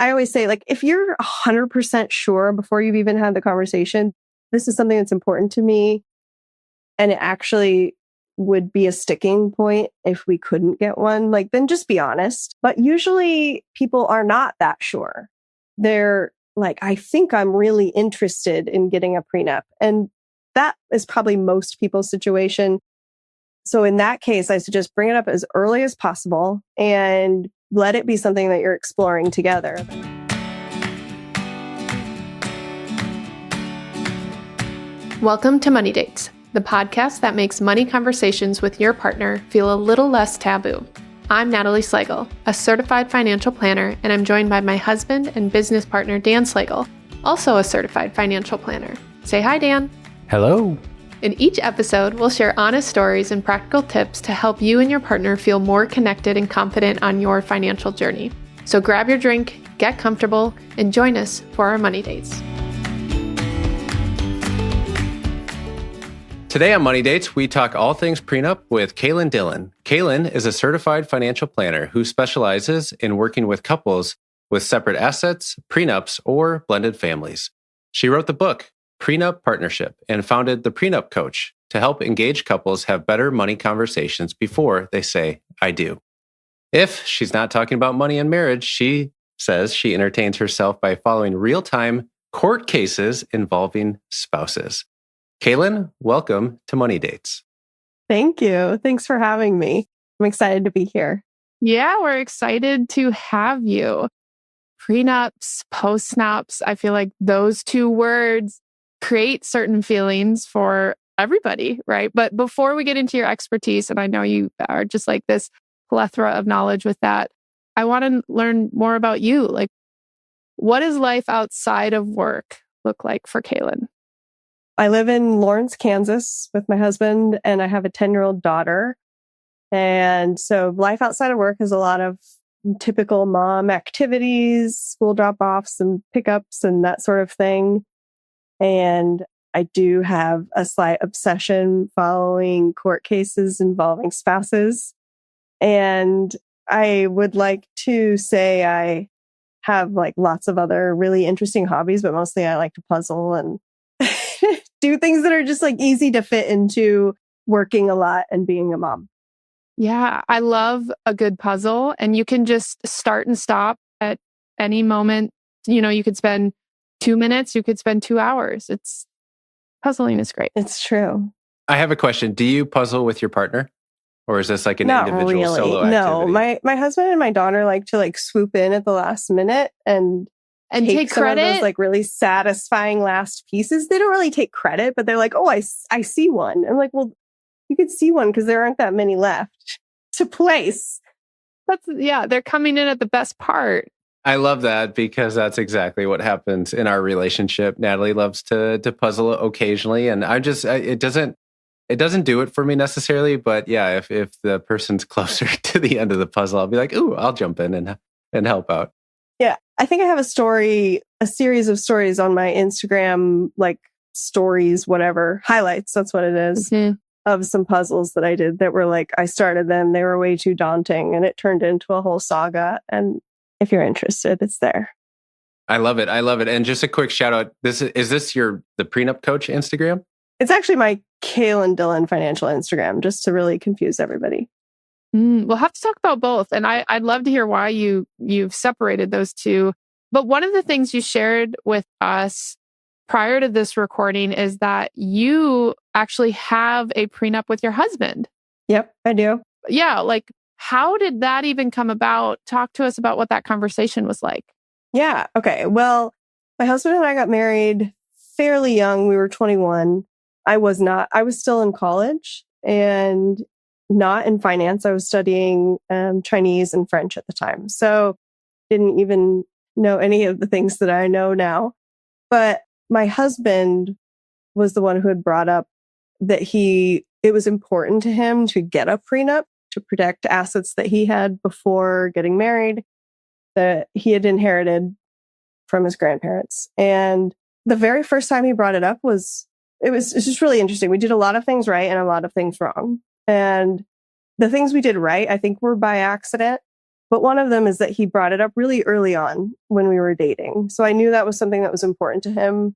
I always say, like, if you're 100% sure before you've even had the conversation, this is something that's important to me, and it actually would be a sticking point if we couldn't get one, like, then just be honest. But usually people are not that sure. They're like, I think I'm really interested in getting a prenup. And that is probably most people's situation. So in that case, I suggest bring it up as early as possible and let it be something that you're exploring together. Welcome to Money Dates, the podcast that makes money conversations with your partner feel a little less taboo. I'm Natalie Slagle, a certified financial planner, and I'm joined by my husband and business partner, Dan Slagle, also a certified financial planner. Say hi, Dan. Hello. In each episode, we'll share honest stories and practical tips to help you and your partner feel more connected and confident on your financial journey. So grab your drink, get comfortable, and join us for our Money Dates. Today on Money Dates, we talk all things prenup with Kaylin Dillon. Kaylin is a certified financial planner who specializes in working with couples with separate assets, prenups, or blended families. She wrote the book, Prenup Partnership, and founded the Prenup Coach to help engaged couples have better money conversations before they say, I do. If she's not talking about money and marriage, she says she entertains herself by following real-time court cases involving spouses. Kaylin, welcome to Money Dates. Thank you. Thanks for having me. I'm excited to be here. Yeah, we're excited to have you. Prenups, postnups, I feel like those two words create certain feelings for everybody, right? But before we get into your expertise, and I know you are just like this plethora of knowledge with that, I want to learn more about you. Like, what does life outside of work look like for Kaylin? I live in Lawrence, Kansas with my husband, and I have a 10-year-old daughter. And so life outside of work is a lot of typical mom activities, school drop-offs and pickups and that sort of thing. And I do have a slight obsession following court cases involving spouses. And I would like to say I have like lots of other really interesting hobbies, but mostly I like to puzzle and do things that are just like easy to fit into working a lot and being a mom. Yeah, I love a good puzzle, and you can just start and stop at any moment. You know, you could spend 2 minutes, you could spend 2 hours. Puzzling is great. It's true. I have a question. Do you puzzle with your partner? Or is this like an individual solo activity? No, my husband and my daughter like to like swoop in at the last minute and take some credit. Of those like really satisfying last pieces. They don't really take credit, but they're like, oh, I see one. I'm like, well, you could see one because there aren't that many left to place. They're coming in at the best part. I love that because that's exactly what happens in our relationship. Natalie loves to puzzle occasionally, and it doesn't do it for me necessarily. But yeah, if the person's closer to the end of the puzzle, I'll be like, ooh, I'll jump in and help out. Yeah, I think I have a series of stories on my Instagram, like stories, whatever, highlights, that's what it is, of some puzzles that I did that were like, I started them, they were way too daunting, and it turned into a whole saga. And if you're interested, it's there. I love it. And just a quick shout out. Is this the Prenup Coach Instagram? It's actually my Kaylin Dillon financial Instagram, just to really confuse everybody. We'll have to talk about both. And I'd love to hear why you've separated those two. But one of the things you shared with us prior to this recording is that you actually have a prenup with your husband. Yep, I do. Yeah. Like, how did that even come about? Talk to us about what that conversation was like. Yeah. Okay. Well, my husband and I got married fairly young. We were 21. I was not. I was still in college and not in finance. I was studying Chinese and French at the time. So didn't even know any of the things that I know now. But my husband was the one who had brought up that it was important to him to get a prenup to protect assets that he had before getting married that he had inherited from his grandparents. And the very first time he brought it up it's just really interesting. We did a lot of things right and a lot of things wrong. And the things we did right, I think, were by accident. But one of them is that he brought it up really early on when we were dating. So I knew that was something that was important to him.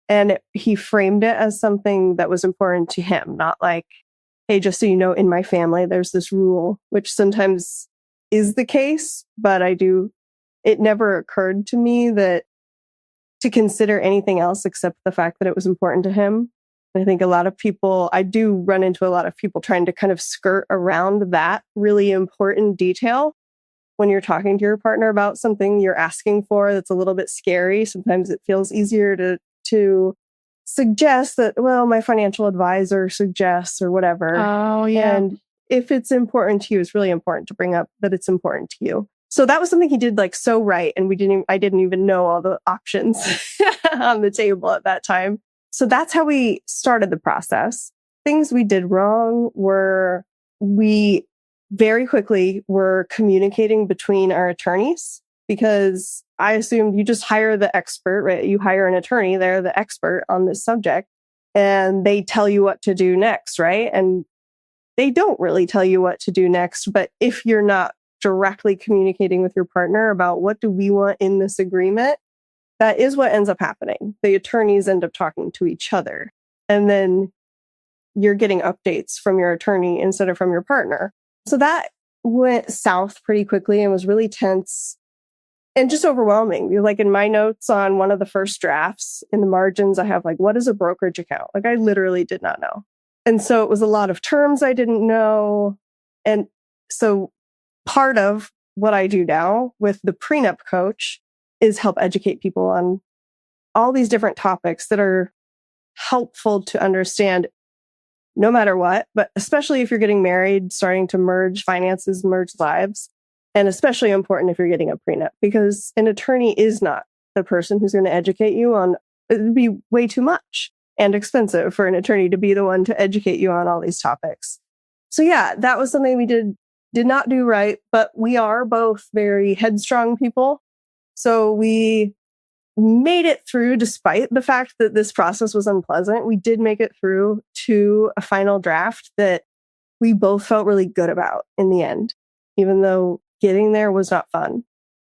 And he framed it as something that was important to him, not like, hey, just so you know, in my family, there's this rule, which sometimes is the case. But it never occurred to me that to consider anything else except the fact that it was important to him. I think I do run into a lot of people trying to kind of skirt around that really important detail when you're talking to your partner about something you're asking for that's a little bit scary. Sometimes it feels easier to suggest that, well, my financial advisor suggests or whatever. Oh, yeah. And if it's important to you, it's really important to bring up that it's important to you. So that was something he did like so right. And I didn't even know all the options on the table at that time. So that's how we started the process. Things we did wrong were we very quickly were communicating between our attorneys, because I assumed you just hire the expert, right? You hire an attorney, they're the expert on this subject, and they tell you what to do next, right? And they don't really tell you what to do next. But if you're not directly communicating with your partner about what do we want in this agreement, that is what ends up happening. The attorneys end up talking to each other, and then you're getting updates from your attorney instead of from your partner. So that went south pretty quickly and was really tense and just overwhelming. Like in my notes on one of the first drafts, in the margins, I have like, what is a brokerage account? Like I literally did not know. And so it was a lot of terms I didn't know. And so part of what I do now with the prenup coach is help educate people on all these different topics that are helpful to understand no matter what, but especially if you're getting married, starting to merge finances, merge lives, and especially important if you're getting a prenup, because an attorney is not the person who's going to educate you on, it would be way too much and expensive for an attorney to be the one to educate you on all these topics. So yeah, that was something we did not do right, but we are both very headstrong people. So we made it through despite the fact that this process was unpleasant. We did make it through to a final draft that we both felt really good about in the end, even though getting there was not fun.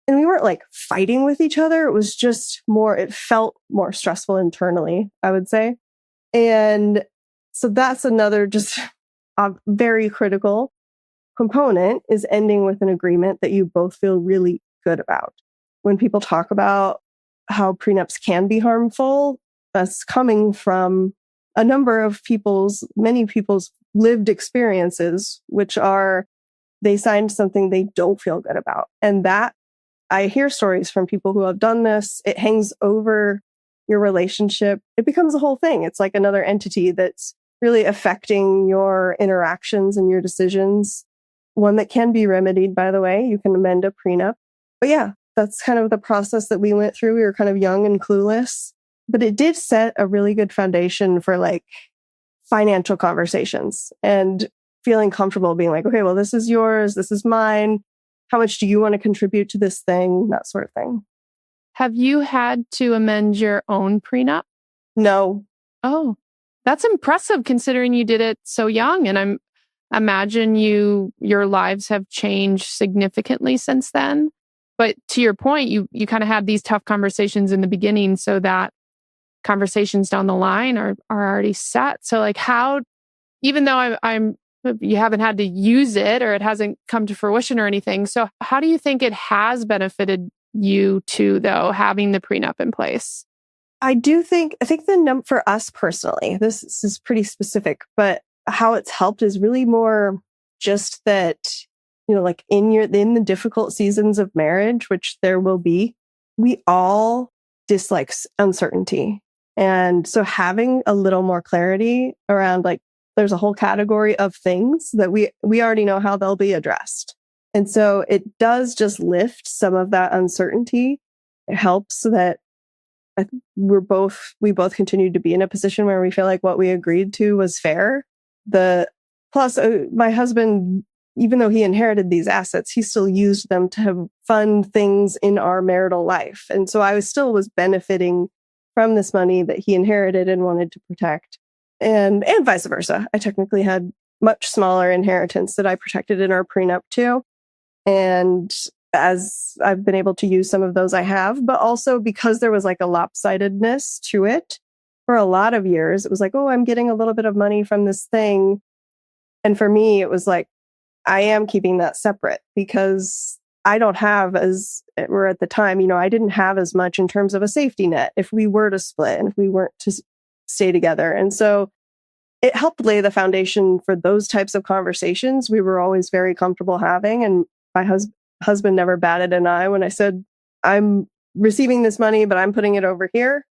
And we weren't like fighting with each other. It was just it felt more stressful internally, I would say. And so that's another just a very critical component, is ending with an agreement that you both feel really good about. When people talk about how prenups can be harmful, that's coming from a number of many people's lived experiences, which are they signed something they don't feel good about. And that I hear stories from people who have done this. It hangs over your relationship. It becomes a whole thing. It's like another entity that's really affecting your interactions and your decisions. One that can be remedied, by the way. You can amend a prenup. But yeah, that's kind of the process that we went through. We were kind of young and clueless, but it did set a really good foundation for like financial conversations and feeling comfortable being like, okay, well, this is yours. This is mine. How much do you want to contribute to this thing? That sort of thing. Have you had to amend your own prenup? No. Oh, that's impressive considering you did it so young. And imagine your lives have changed significantly since then. But to your point, you kind of had these tough conversations in the beginning so that conversations down the line are already set. So like how, even though you haven't had to use it or it hasn't come to fruition or anything. So how do you think it has benefited you too, though, having the prenup in place? I think for us personally, this is pretty specific, but how it's helped is really more just that, like in the difficult seasons of marriage, which there will be, we all dislike uncertainty. And so having a little more clarity around like, there's a whole category of things that we already know how they'll be addressed. And so it does just lift some of that uncertainty. It helps so that we both continue to be in a position where we feel like what we agreed to was fair. Plus, my husband, even though he inherited these assets, he still used them to fund things in our marital life. And so I still was benefiting from this money that he inherited and wanted to protect. And vice versa. I technically had much smaller inheritance that I protected in our prenup too. And as I've been able to use some of those, I have, but also because there was like a lopsidedness to it for a lot of years, it was like, oh, I'm getting a little bit of money from this thing. And for me, it was like, I am keeping that separate because I don't have or at the time, I didn't have as much in terms of a safety net if we were to split and if we weren't to stay together. And so it helped lay the foundation for those types of conversations we were always very comfortable having. And my husband never batted an eye when I said, I'm receiving this money, but I'm putting it over here.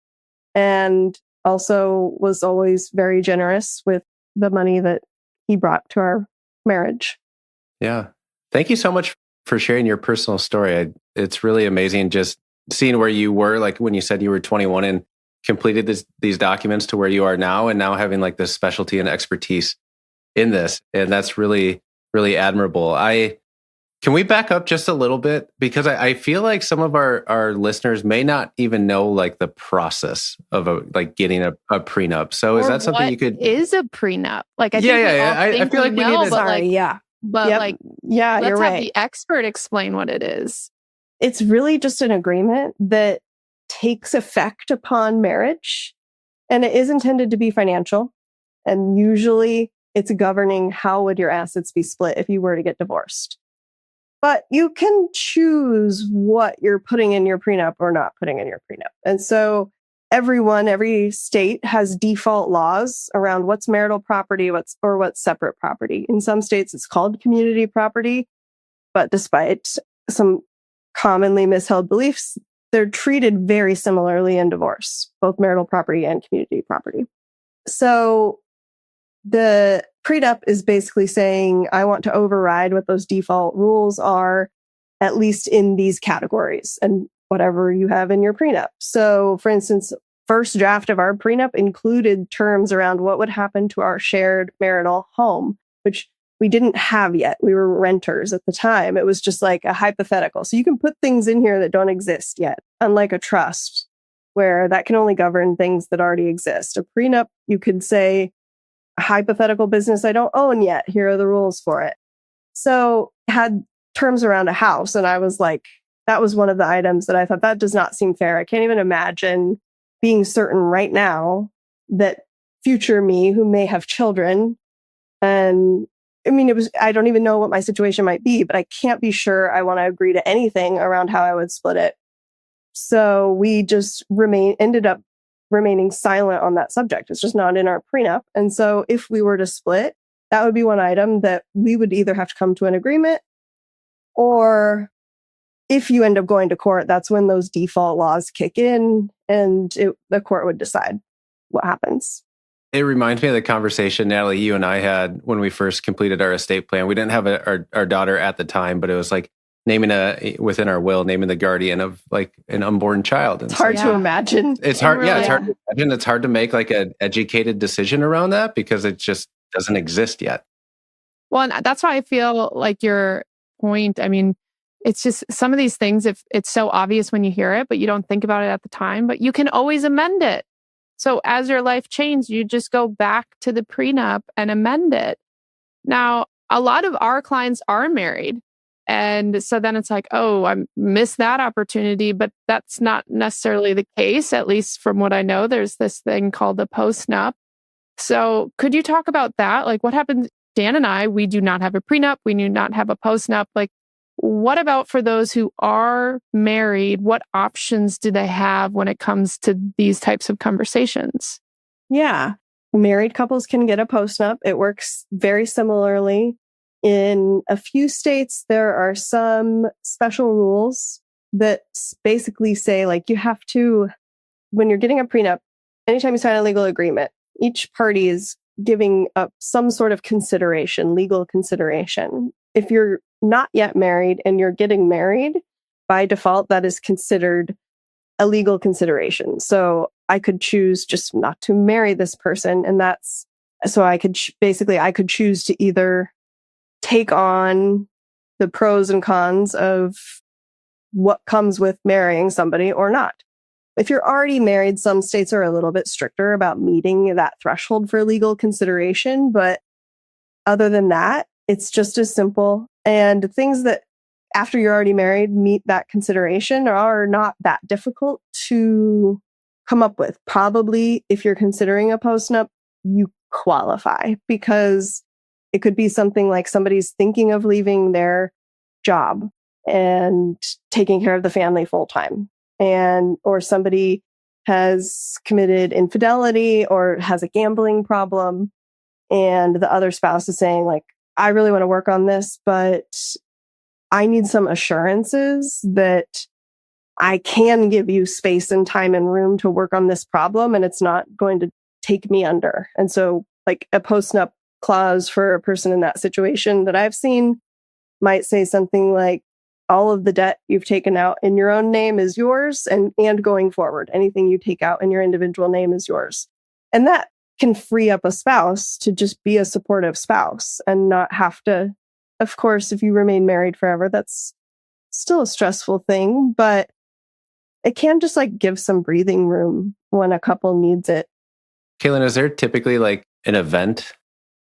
And also was always very generous with the money that he brought to our marriage. Yeah. Thank you so much for sharing your personal story. It's really amazing just seeing where you were, like when you said you were 21 and completed these documents to where you are now, and now having like this specialty and expertise in this. And that's really, really admirable. Can we back up just a little bit? Because I feel like some of our listeners may not even know like the process of getting a prenup. So is that something you could... is a prenup? Like, I feel like we need to... Sorry, yeah. But yep. Let's you're have right. the expert explain what it is. It's really just an agreement that takes effect upon marriage, and it is intended to be financial. And usually it's governing how would your assets be split if you were to get divorced. But you can choose what you're putting in your prenup or not putting in your prenup. And so every state has default laws around what's marital property, what's separate property. In some states, it's called community property. But despite some commonly misheld beliefs, they're treated very similarly in divorce, both marital property and community property. So the prenup is basically saying, I want to override what those default rules are, at least in these categories and whatever you have in your prenup. So for instance, first draft of our prenup included terms around what would happen to our shared marital home, which we didn't have yet. We were renters at the time. It was just like a hypothetical. So you can put things in here that don't exist yet, unlike a trust, where that can only govern things that already exist. A prenup, you could say, a hypothetical business I don't own yet. Here are the rules for it. So it had terms around a house. And I was like, that was one of the items that I thought, that does not seem fair. I can't even imagine being certain right now that future me, who may have children, and I mean, I don't even know what my situation might be, but I can't be sure I want to agree to anything around how I would split it. So we just ended up remaining silent on that subject. It's just not in our prenup. And so if we were to split, that would be one item that we would either have to come to an agreement, or if you end up going to court, that's when those default laws kick in and the court would decide what happens. It reminds me of the conversation, Natalie, you and I had when we first completed our estate plan. We didn't have our daughter at the time, but it was like within our will, naming the guardian of like an unborn child. And it's hard to imagine. It's hard. Really, it's hard to imagine. It's hard to make like an educated decision around that because it just doesn't exist yet. Well, and that's why I feel like your point, I mean, it's just some of these things, if it's so obvious when you hear it, but you don't think about it at the time, but you can always amend it. So as your life changes, you just go back to the prenup and amend it. Now, a lot of our clients are married. And so then it's like, oh, I missed that opportunity, but that's not necessarily the case. At least from what I know, there's this thing called the postnup. So could you talk about that? Like what happened? Dan and I, we do not have a prenup. We do not have a postnup. Like what about for those who are married? What options do they have when it comes to these types of conversations? Yeah. Married couples can get a postnup. It works very similarly. In a few states, there are some special rules that basically say, like, you have to, when you're getting a prenup, anytime you sign a legal agreement, each party is giving up some sort of consideration, legal consideration. If you're not yet married and you're getting married, by default, that is considered a legal consideration. So I could choose just not to marry this person. And I could choose to either take on the pros and cons of what comes with marrying somebody or not. If you're already married, some states are a little bit stricter about meeting that threshold for legal consideration. But other than that, it's just as simple. And things that after you're already married, meet that consideration are not that difficult to come up with. Probably if you're considering a postnup, you qualify because it could be something like somebody's thinking of leaving their job and taking care of the family full time, or somebody has committed infidelity or has a gambling problem, and the other spouse is saying like, I really want to work on this, but I need some assurances that I can give you space and time and room to work on this problem, and it's not going to take me under. And so like a postnup clause for a person in that situation that I've seen might say something like, all of the debt you've taken out in your own name is yours, and going forward, anything you take out in your individual name is yours. And that can free up a spouse to just be a supportive spouse and not have to, of course, if you remain married forever, that's still a stressful thing, but it can just like give some breathing room when a couple needs it. Kaylin, is there typically like an event,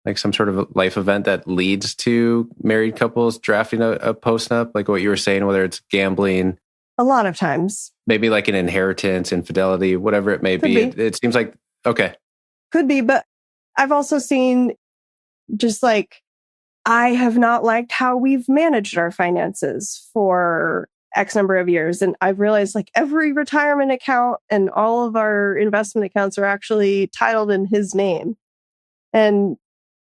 like some sort of life event that leads to married couples drafting a postnup, like what you were saying, whether it's gambling? A lot of times. Maybe like an inheritance, infidelity, whatever it may be. It seems like, okay. Could be, but I've also seen just like, I have not liked how we've managed our finances for X number of years. And I've realized like every retirement account and all of our investment accounts are actually titled in his name. And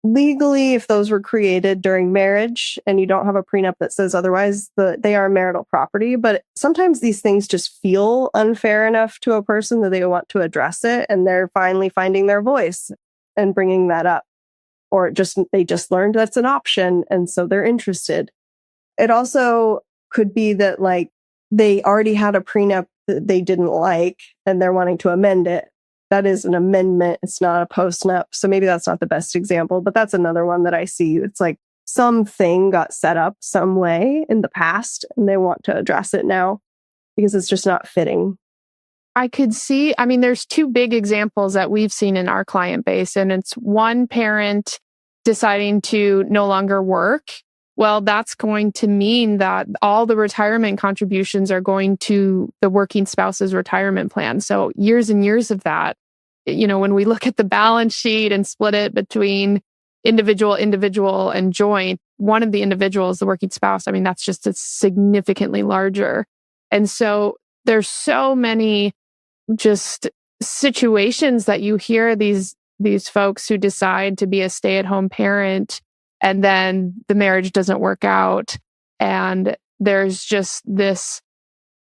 legally, if those were created during marriage and you don't have a prenup that says otherwise, they are marital property. But sometimes these things just feel unfair enough to a person that they want to address it. And they're finally finding their voice and bringing that up. Or they just learned that's an option. And so they're interested. It also could be that like they already had a prenup that they didn't like and they're wanting to amend it. That is an amendment. It's not a postnup. So maybe that's not the best example, but that's another one that I see. It's like something got set up some way in the past and they want to address it now because it's just not fitting. I could see, I mean, there's two big examples that we've seen in our client base, and it's one parent deciding to no longer work. Well, that's going to mean that all the retirement contributions are going to the working spouse's retirement plan. So years and years of that, when we look at the balance sheet and split it between individual, and joint, one of the individuals, the working spouse, I mean, that's just a significantly larger. And so there's so many just situations that you hear these folks who decide to be a stay-at-home parent and then the marriage doesn't work out. And there's just this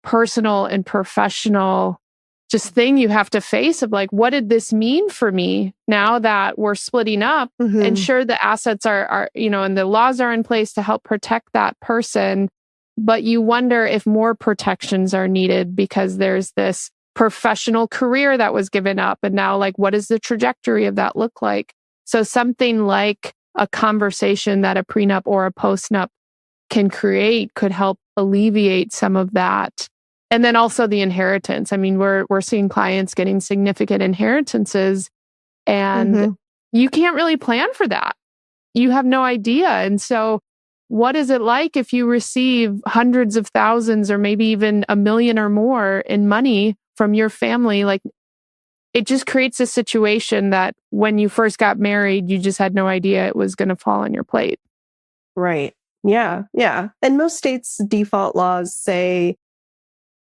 personal and professional just thing you have to face of like, what did this mean for me now that we're splitting up? Mm-hmm. And sure, the assets are, and the laws are in place to help protect that person. But you wonder if more protections are needed because there's this professional career that was given up. And now, like, what does the trajectory of that look like? So something like a conversation that a prenup or a postnup can create could help alleviate some of that. And then also the inheritance. I mean, we're seeing clients getting significant inheritances and you can't really plan for that. You have no idea. And so what is it like if you receive hundreds of thousands or maybe even $1 million or more in money from your family? Like, it just creates a situation that when you first got married, you just had no idea it was going to fall on your plate. Right. Yeah. Yeah. And most states' default laws say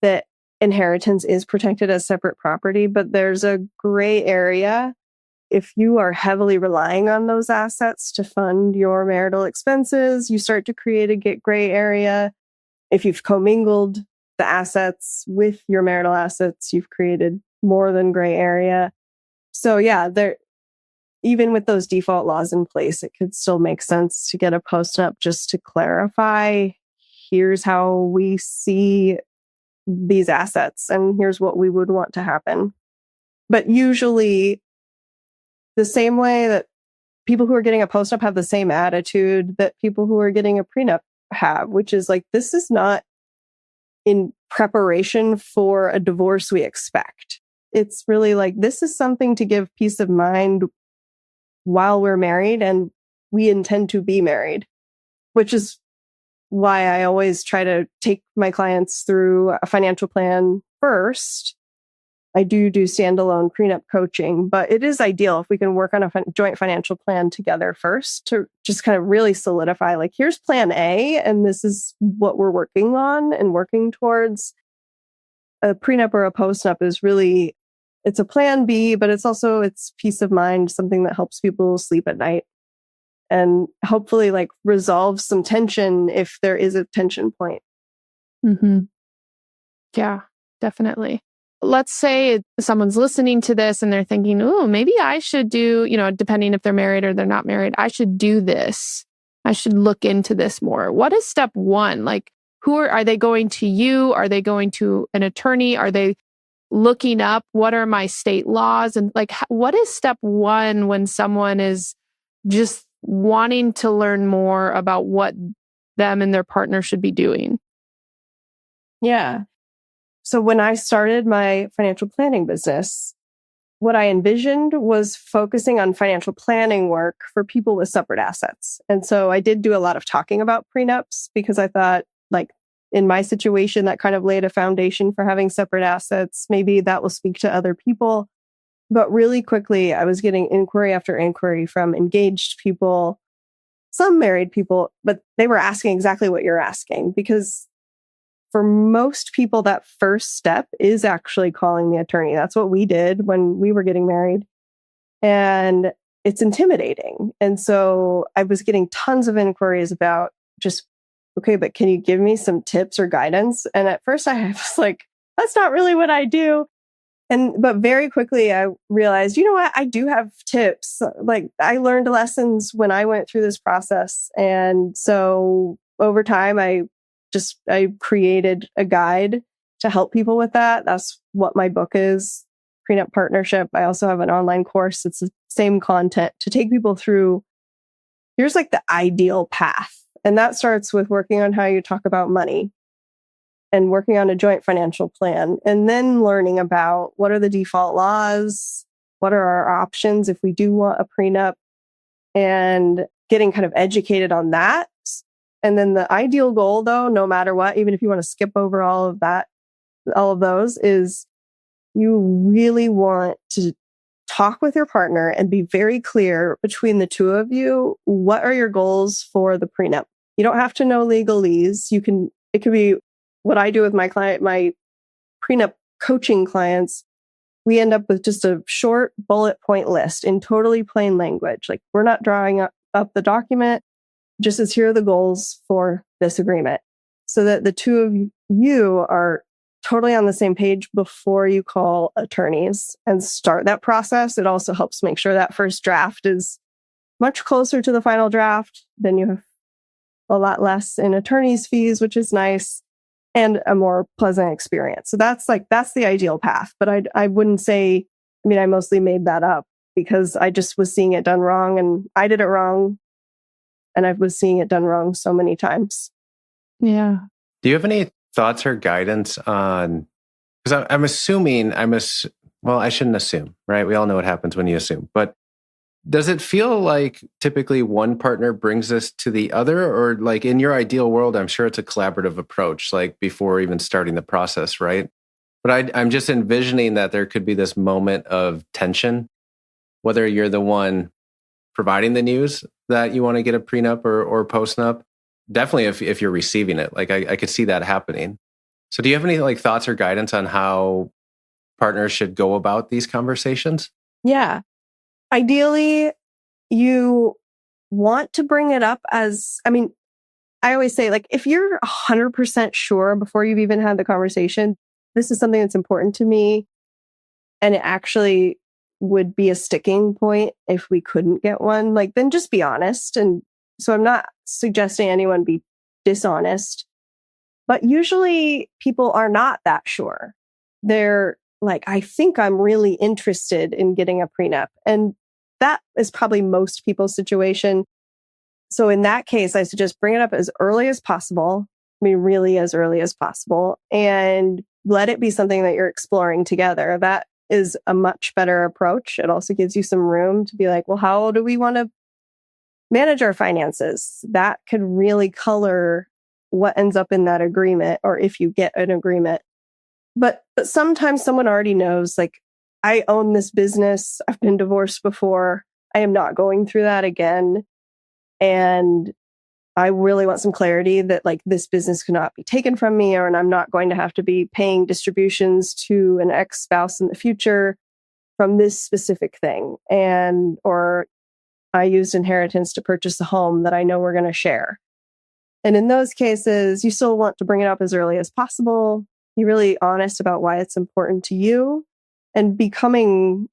that inheritance is protected as separate property, but there's a gray area. If you are heavily relying on those assets to fund your marital expenses, you start to create a gray area. If you've commingled the assets with your marital assets, you've created more than gray area. So yeah, even with those default laws in place, it could still make sense to get a postnup just to clarify, here's how we see these assets and here's what we would want to happen. But usually the same way that people who are getting a postnup have the same attitude that people who are getting a prenup have, which is like, this is not in preparation for a divorce we expect. It's really like, this is something to give peace of mind while we're married and we intend to be married, which is why I always try to take my clients through a financial plan first. I do standalone prenup coaching, but it is ideal if we can work on a joint financial plan together first to just kind of really solidify, like, here's plan A, and this is what we're working on and working towards. A prenup or a postnup is really, it's a plan B, but it's peace of mind, something that helps people sleep at night and hopefully like resolve some tension if there is a tension point. Mm-hmm. Yeah, definitely. Let's say someone's listening to this and they're thinking, oh, maybe I should do, depending if they're married or they're not married, I should do this. I should look into this more. What is step one? Like, are they going to you? Are they going to an attorney? Are they looking up what are my state laws? And like, what is step one when someone is just wanting to learn more about what them and their partner should be doing? Yeah. So when I started my financial planning business, what I envisioned was focusing on financial planning work for people with separate assets. And so I did do a lot of talking about prenups because I thought, like, in my situation, that kind of laid a foundation for having separate assets. Maybe that will speak to other people. But really quickly, I was getting inquiry after inquiry from engaged people, some married people, but they were asking exactly what you're asking, because for most people, that first step is actually calling the attorney. That's what we did when we were getting married. And it's intimidating. And so I was getting tons of inquiries about just, okay, but can you give me some tips or guidance? And at first I was like, that's not really what I do. But very quickly I realized, you know what? I do have tips. Like, I learned lessons when I went through this process. And so over time, I created a guide to help people with that. That's what my book is, Prenup Partnership. I also have an online course. It's the same content to take people through. Here's like the ideal path. And that starts with working on how you talk about money and working on a joint financial plan, and then learning about what are the default laws, what are our options if we do want a prenup, and getting kind of educated on that. And then the ideal goal, though, no matter what, even if you want to skip over all of those, is you really want to talk with your partner and be very clear between the two of you. What are your goals for the prenup? You don't have to know legalese. It could be what I do with my prenup coaching clients. We end up with just a short bullet point list in totally plain language. Like, we're not drawing up the document. Just as, here are the goals for this agreement, so that the two of you are totally on the same page before you call attorneys and start that process. It also helps make sure that first draft is much closer to the final draft. Then you have a lot less in attorney's fees, which is nice, and a more pleasant experience. So that's the ideal path. But I wouldn't say, I mostly made that up because I just was seeing it done wrong, and I did it wrong. And I was seeing it done wrong so many times. Yeah. Do you have any thoughts or guidance on, because I'm assuming, well, I shouldn't assume, right? We all know what happens when you assume. But does it feel like typically one partner brings this to the other? Or like, in your ideal world, I'm sure it's a collaborative approach, like before even starting the process, right? But I'm just envisioning that there could be this moment of tension, whether you're the one providing the news that you want to get a prenup or postnup. Definitely if you're receiving it, like I could see that happening. So do you have any like thoughts or guidance on how partners should go about these conversations? Yeah. Ideally, you want to bring it up as, I always say, like, if you're 100% sure before you've even had the conversation, this is something that's important to me, and it actually would be a sticking point if we couldn't get one, like, then just be honest. And so I'm not suggesting anyone be dishonest, but usually people are not that sure. They're like, I think I'm really interested in getting a prenup. And that is probably most people's situation. So in that case, I suggest bring it up as early as possible. Really as early as possible, and let it be something that you're exploring together. That is a much better approach. It also gives you some room to be like, well, how do we want to manage our finances? That could really color what ends up in that agreement, or if you get an agreement. But sometimes someone already knows, like, I own this business. I've been divorced before. I am not going through that again. And I really want some clarity that, like, this business cannot be taken from me, and I'm not going to have to be paying distributions to an ex-spouse in the future from this specific thing. Or I used inheritance to purchase a home that I know we're going to share. And in those cases, you still want to bring it up as early as possible. Be really honest about why it's important to you, and becoming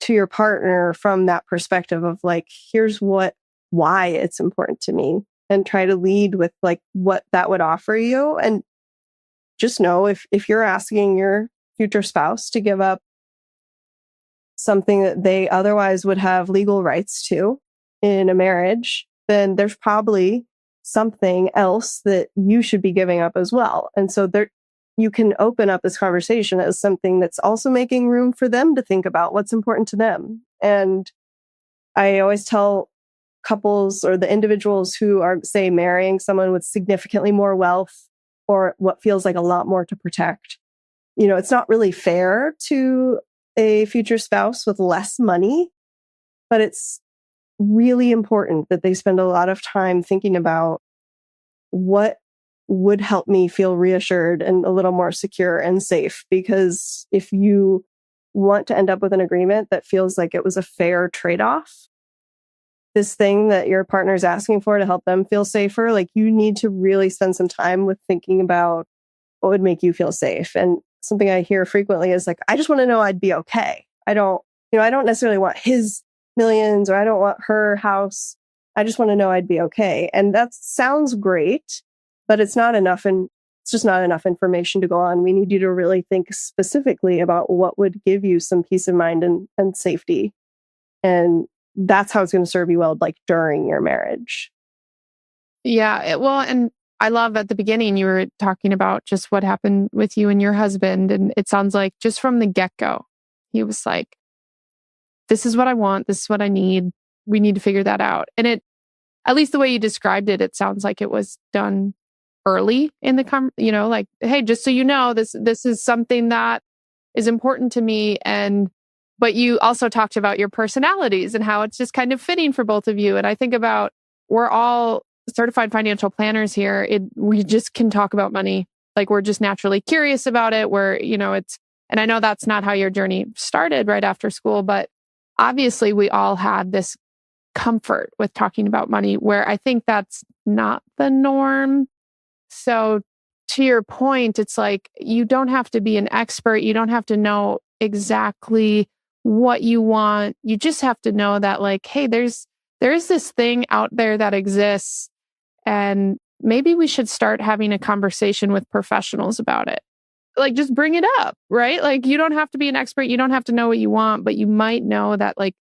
to your partner from that perspective of, like, here's why it's important to me, and try to lead with, like, what that would offer you. And just know, if you're asking your future spouse to give up something that they otherwise would have legal rights to in a marriage, then there's probably something else that you should be giving up as well. And so you can open up this conversation as something that's also making room for them to think about what's important to them. And I always tell couples, or the individuals who are, say, marrying someone with significantly more wealth, or what feels like a lot more to protect, it's not really fair to a future spouse with less money, but it's really important that they spend a lot of time thinking about what would help me feel reassured and a little more secure and safe. Because if you want to end up with an agreement that feels like it was a fair trade-off, this thing that your partner is asking for to help them feel safer, like, you need to really spend some time with thinking about what would make you feel safe. And something I hear frequently is, like, I just want to know I'd be okay. I don't necessarily want his millions, or I don't want her house. I just want to know I'd be okay. And that sounds great, but it's not enough. And it's just not enough information to go on. We need you to really think specifically about what would give you some peace of mind and safety. And that's how it's going to serve you well, like, during your marriage. Yeah. Well, and I love at the beginning, you were talking about just what happened with you and your husband. And it sounds like just from the get-go, he was like, this is what I want. This is what I need. We need to figure that out. And at least the way you described it, it sounds like it was done early in the like, hey, just so you know, this is something that is important to me. But you also talked about your personalities and how it's just kind of fitting for both of you. And I think about, we're all certified financial planners here. We just can talk about money. Like, we're just naturally curious about it. And I know that's not how your journey started right after school, but obviously we all had this comfort with talking about money, where I think that's not the norm. So to your point, it's like, you don't have to be an expert. You don't have to know exactly what you want. You just have to know that, like, hey, there's this thing out there that exists, and maybe we should start having a conversation with professionals about it. Like, just bring it up, right? Like, you don't have to be an expert. You don't have to know what you want, but you might know that, like,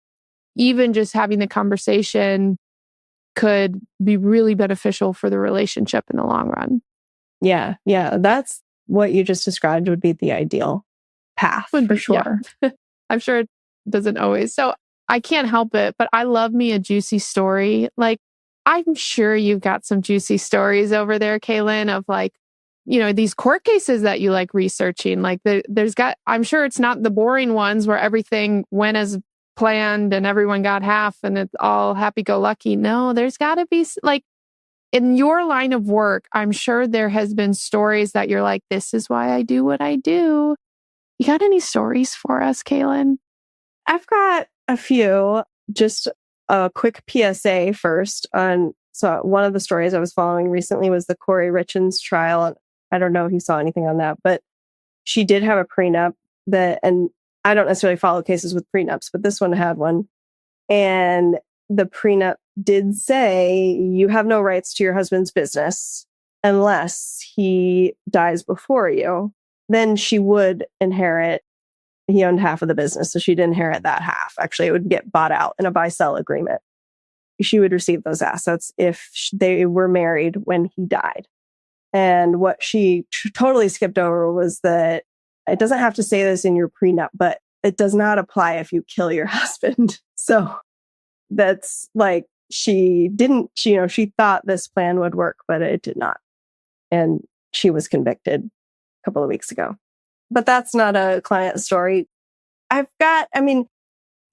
even just having the conversation could be really beneficial for the relationship in the long run. Yeah. That's what you just described would be the ideal path, for sure. Yeah. I'm sure it doesn't always. So I can't help it, but I love me a juicy story. Like, I'm sure you've got some juicy stories over there, Kaylin, of, like, these court cases that you like researching. Like, I'm sure it's not the boring ones where everything went as planned and everyone got half and it's all happy-go-lucky. No, there's got to be, like, in your line of work, I'm sure there has been stories that you're like, this is why I do what I do. You got any stories for us, Kaylin? I've got a few. Just a quick PSA first. So one of the stories I was following recently was the Corey Richins trial. I don't know if you saw anything on that, but she did have a prenup and I don't necessarily follow cases with prenups, but this one had one. And the prenup did say you have no rights to your husband's business unless he dies before you. Then she would inherit. He owned half of the business, so she'd inherit that half. Actually, it would get bought out in a buy-sell agreement. She would receive those assets if they were married when he died. And what she totally skipped over was that it doesn't have to say this in your prenup, but it does not apply if you kill your husband. So that's like, she thought this plan would work, but it did not. and she was convicted a couple of weeks ago. But that's not a client story. I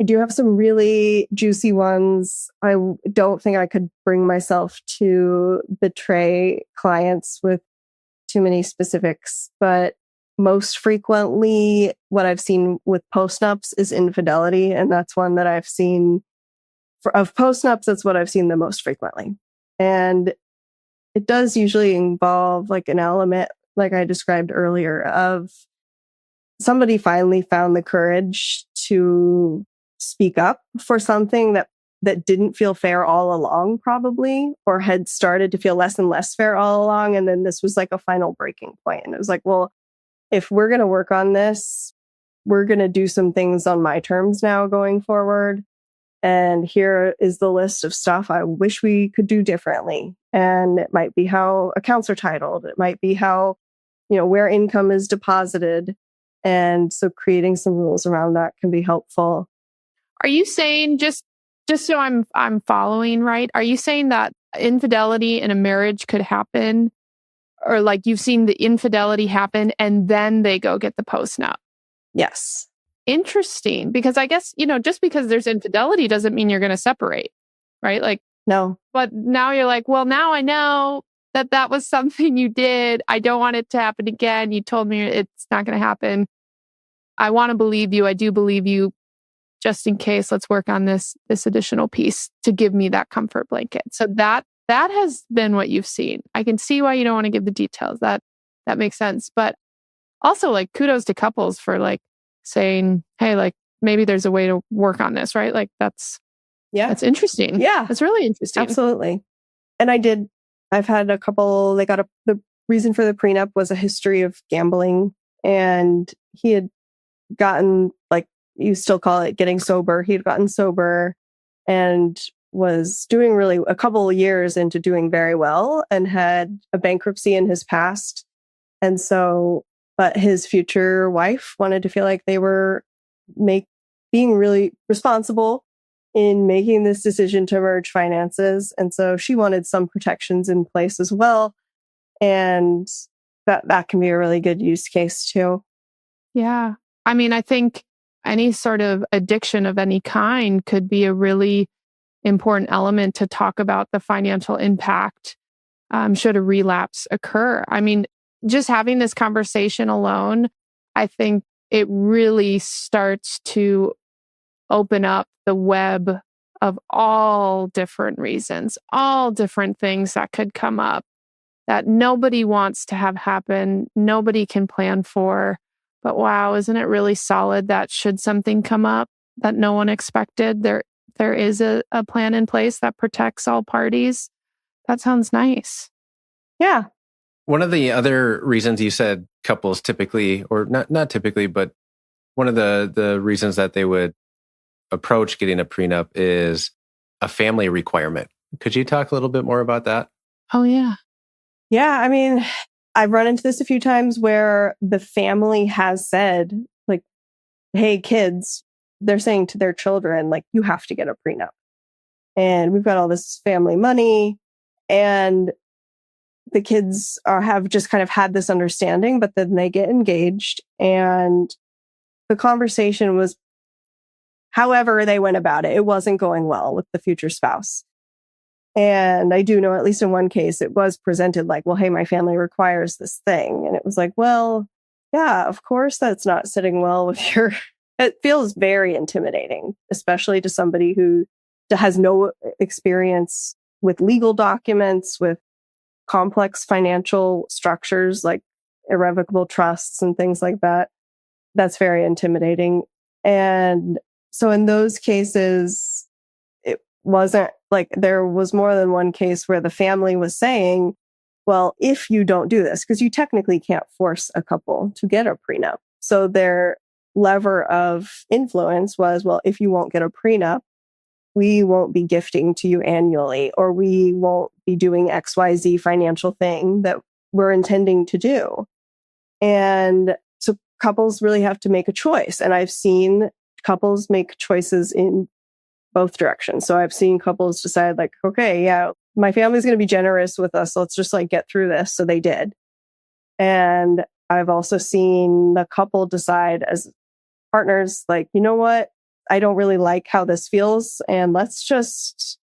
do have some really juicy ones. I don't think I could bring myself to betray clients with too many specifics, but most frequently what I've seen with postnups is infidelity. And that's one that I've seen of postnups. That's what I've seen the most frequently. And it does usually involve like an element, like I described earlier, of somebody finally found the courage to speak up for something that didn't feel fair all along, probably, or had started to feel less and less fair all along. And then this was like a final breaking point. And it was like, well, if we're going to work on this, we're going to do some things on my terms now going forward. And here is the list of stuff I wish we could do differently. And it might be how accounts are titled. It might be how, where income is deposited. And so creating some rules around that can be helpful. Are you saying, just so I'm following right, are you saying that infidelity in a marriage could happen, or like you've seen the infidelity happen and then they go get the postnup? Yes. Interesting. Because I guess, just because there's infidelity doesn't mean you're going to separate, right? Like, no. But now you're like, well, now I know that was something you did. I don't want it to happen again. You told me it's not going to happen. I want to believe you. I do believe you. Just in case, let's work on this additional piece to give me that comfort blanket. So that has been what you've seen. I can see why you don't want to give the details. That makes sense. But also, like, kudos to couples for like saying, hey, like maybe there's a way to work on this, right? Like that's interesting. Yeah. That's really interesting. Absolutely. And I've had a couple, the reason for the prenup was a history of gambling, and he had gotten, like, you still call it getting sober. He'd gotten sober and was doing really a couple of years into doing very well, and had a bankruptcy in his past. And so, but his future wife wanted to feel like they were being really responsible in making this decision to merge finances. And so she wanted some protections in place as well. And that can be a really good use case too. Yeah. I mean, I think any sort of addiction of any kind could be a really important element to talk about the financial impact should a relapse occur. I mean, just having this conversation alone, I think it really starts to open up the web of all different reasons, all different things that could come up that nobody wants to have happen, nobody can plan for. But wow, isn't it really solid that should something come up that no one expected, there is a plan in place that protects all parties? That sounds nice. Yeah. One of the other reasons you said couples typically, or not typically, but one of the reasons that they would approach getting a prenup is a family requirement. Could you talk a little bit more about that? Oh, yeah. Yeah. I mean, I've run into this a few times where the family has said, like, hey, kids, they're saying to their children, like, you have to get a prenup. And we've got all this family money. And the kids have just kind of had this understanding, but then they get engaged. And the conversation was, however they went about it, it wasn't going well with the future spouse. And I do know, at least in one case, it was presented like, well, hey, my family requires this thing. And it was like, well, yeah, of course, that's not sitting well with it feels very intimidating, especially to somebody who has no experience with legal documents, with complex financial structures like irrevocable trusts and things like that. That's very intimidating. And so in those cases, it wasn't like, there was more than one case where the family was saying, well, if you don't do this, because you technically can't force a couple to get a prenup. So their lever of influence was, well, if you won't get a prenup, we won't be gifting to you annually, or we won't be doing XYZ financial thing that we're intending to do. And so couples really have to make a choice. And I've seen couples make choices in both directions. So I've seen couples decide like, okay, yeah, my family's going to be generous with us. So let's just like get through this. So they did. And I've also seen the couple decide as partners, like, you know what? I don't really like how this feels. And let's just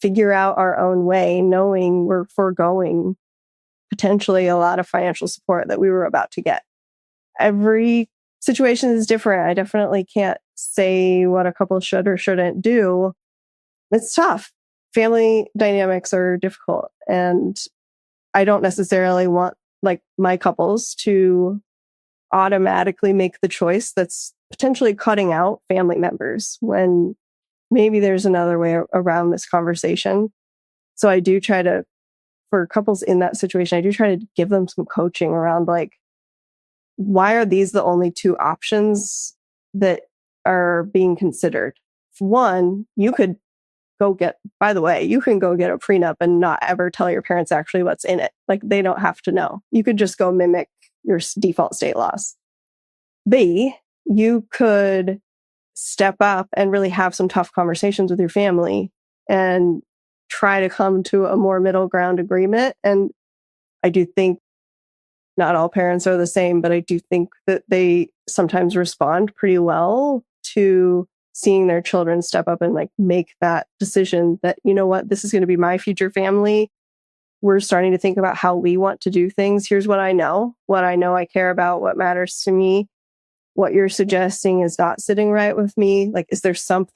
figure out our own way, knowing we're foregoing potentially a lot of financial support that we were about to get. Every situation is different. I definitely can't say what a couple should or shouldn't do. It's tough. Family dynamics are difficult. And I don't necessarily want like my couples to automatically make the choice that's potentially cutting out family members when maybe there's another way around this conversation. So I do try to, for couples in that situation, I do try to give them some coaching around like, why are these the only two options that are being considered? One, you could go get, by the way, you can go get a prenup and not ever tell your parents actually what's in it. Like they don't have to know. You could just go mimic your default state laws. B, you could step up and really have some tough conversations with your family and try to come to a more middle ground agreement. And I do think not all parents are the same, but I do think that they sometimes respond pretty well to seeing their children step up and like make that decision that, you know what, this is going to be my future family. We're starting to think about how we want to do things. Here's what I know I care about, what matters to me. What you're suggesting is not sitting right with me. Like, is there some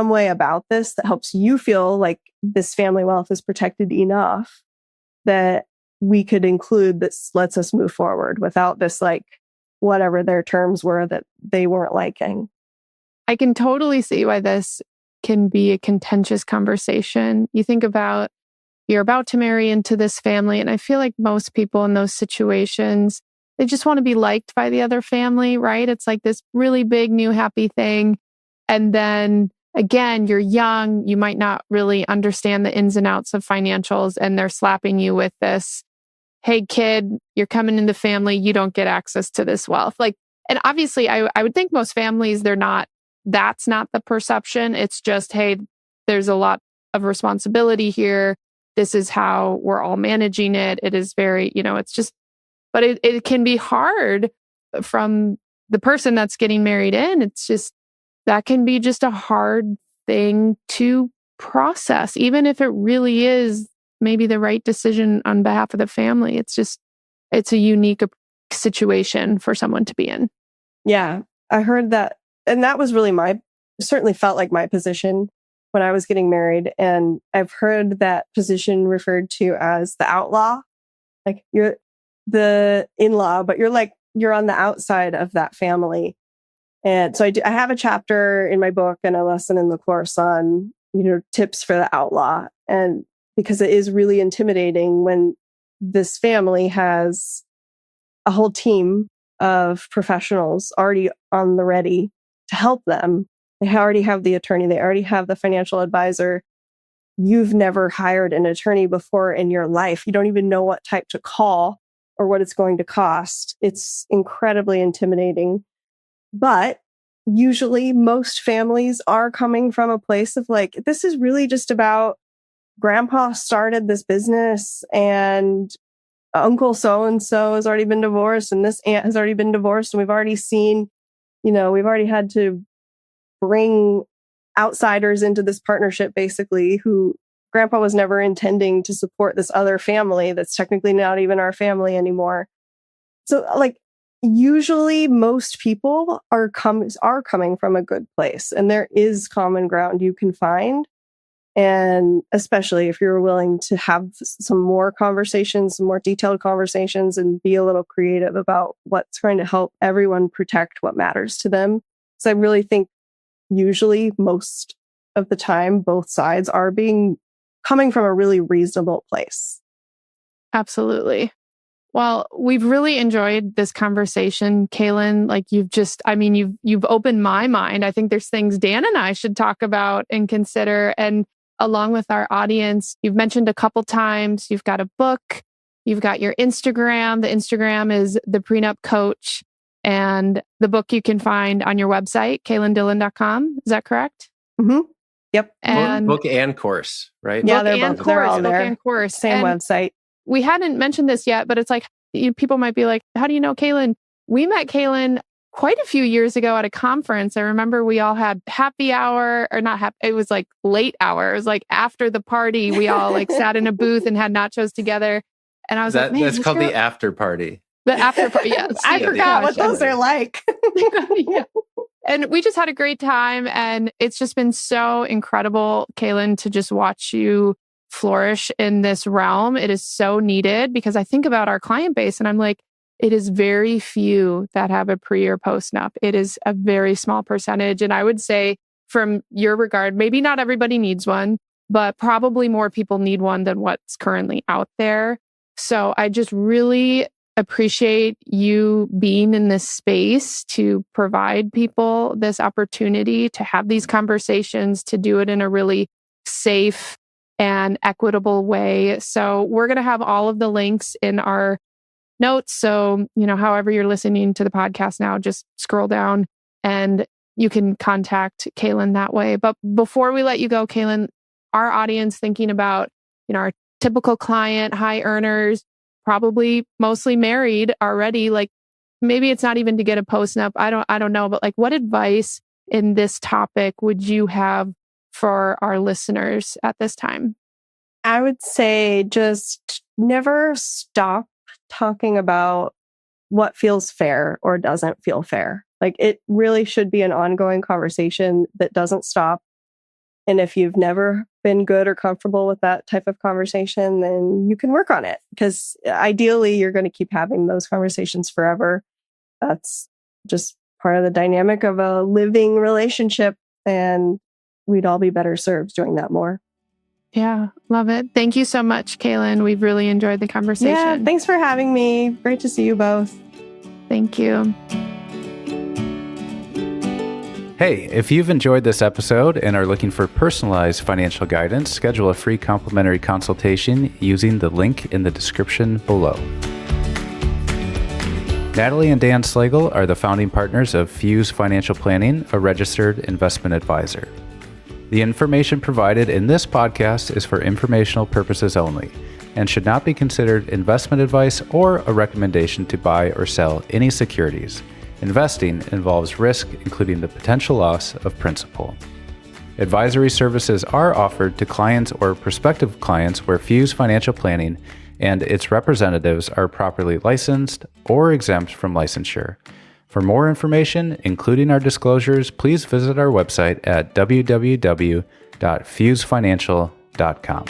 way about this that helps you feel like this family wealth is protected enough that we could include that lets us move forward without this, like, whatever their terms were that they weren't liking? I can totally see why this can be a contentious conversation. You think about you're about to marry into this family, and I feel like most people in those situations, they just want to be liked by the other family, right? It's like this really big, new, happy thing. And then again, you're young, you might not really understand the ins and outs of financials, and they're slapping you with this, hey kid, you're coming into family, you don't get access to this wealth. Like, and obviously I would think most families, that's not the perception. It's just, hey, there's a lot of responsibility here. This is how we're all managing it. It is very, it's just, but it can be hard from the person that's getting married in. It's just, that can be just a hard thing to process, even if it really is maybe the right decision on behalf of the family. It's a unique situation for someone to be in. Yeah, I heard that. And that was really certainly felt like my position when I was getting married. And I've heard that position referred to as the outlaw. Like you're the in-law, but you're on the outside of that family. And so I have a chapter in my book and a lesson in the course on, tips for the outlaw. And because it is really intimidating when this family has a whole team of professionals already on the ready to help them. They already have the attorney. They already have the financial advisor. You've never hired an attorney before in your life. You don't even know what type to call or what it's going to cost. It's incredibly intimidating. But usually most families are coming from a place of like, this is really just about grandpa started this business and uncle so-and-so has already been divorced and this aunt has already been divorced. And we've already seen, we've already had to bring outsiders into this partnership, basically, who grandpa was never intending to support this other family that's technically not even our family anymore. So like, usually most people are coming from a good place and there is common ground you can find. And especially if you're willing to have some more conversations, some more detailed conversations, and be a little creative about what's going to help everyone protect what matters to them. So I really think usually most of the time, both sides are coming from a really reasonable place. Absolutely. Well, we've really enjoyed this conversation, Kaylin. Like you've opened my mind. I think there's things Dan and I should talk about and consider. And along with our audience, you've mentioned a couple times, you've got a book, you've got your Instagram. The Instagram is the Prenup Coach, and the book you can find on your website, KaylinDillon.com. Is that correct? Mm-hmm. Yep. And book and course, right? Yeah, book they're and both. They're all course, book there. and course. Same And website. we hadn't mentioned this yet, but it's like people might be like, how do you know Kaylin? We met Kaylin quite a few years ago at a conference. I remember we all had happy hour, or not happy, it was like late hour. It was like after the party, we all like sat in a booth and had nachos together. And I was like, man, that's called the after party. The after party. Yes. I forgot what those are like. Yeah. And we just had a great time. And it's just been so incredible, Kaylin, to just watch you flourish in this realm. It is so needed, because I think about our client base and I'm like, it is very few that have a pre or postnup. It is a very small percentage. And I would say, from your regard, maybe not everybody needs one, but probably more people need one than what's currently out there. So I just really appreciate you being in this space to provide people this opportunity to have these conversations, to do it in a really safe and equitable way. So we're going to have all of the links in our notes. So, however you're listening to the podcast now, just scroll down and you can contact Kaylin that way. But before we let you go, Kaylin, our audience thinking about, our typical client, high earners, probably mostly married already, like maybe it's not even to get a postnup. I don't know, but like what advice in this topic would you have for our listeners at this time? I would say just never stop talking about what feels fair or doesn't feel fair. Like it really should be an ongoing conversation that doesn't stop. And if you've never been good or comfortable with that type of conversation, then you can work on it, because ideally you're going to keep having those conversations forever. That's just part of the dynamic of a living relationship, and we'd all be better served doing that more. Yeah, love it. Thank you so much, Kaylin. We've really enjoyed the conversation. Yeah, thanks for having me. Great to see you both. Thank you. Hey, if you've enjoyed this episode and are looking for personalized financial guidance, schedule a free complimentary consultation using the link in the description below. Natalie and Dan Slagle are the founding partners of Fuse Financial Planning, a registered investment advisor. The information provided in this podcast is for informational purposes only and should not be considered investment advice or a recommendation to buy or sell any securities. Investing involves risk, including the potential loss of principal. Advisory services are offered to clients or prospective clients where Fuse Financial Planning and its representatives are properly licensed or exempt from licensure. For more information, including our disclosures, please visit our website at www.fusefinancial.com.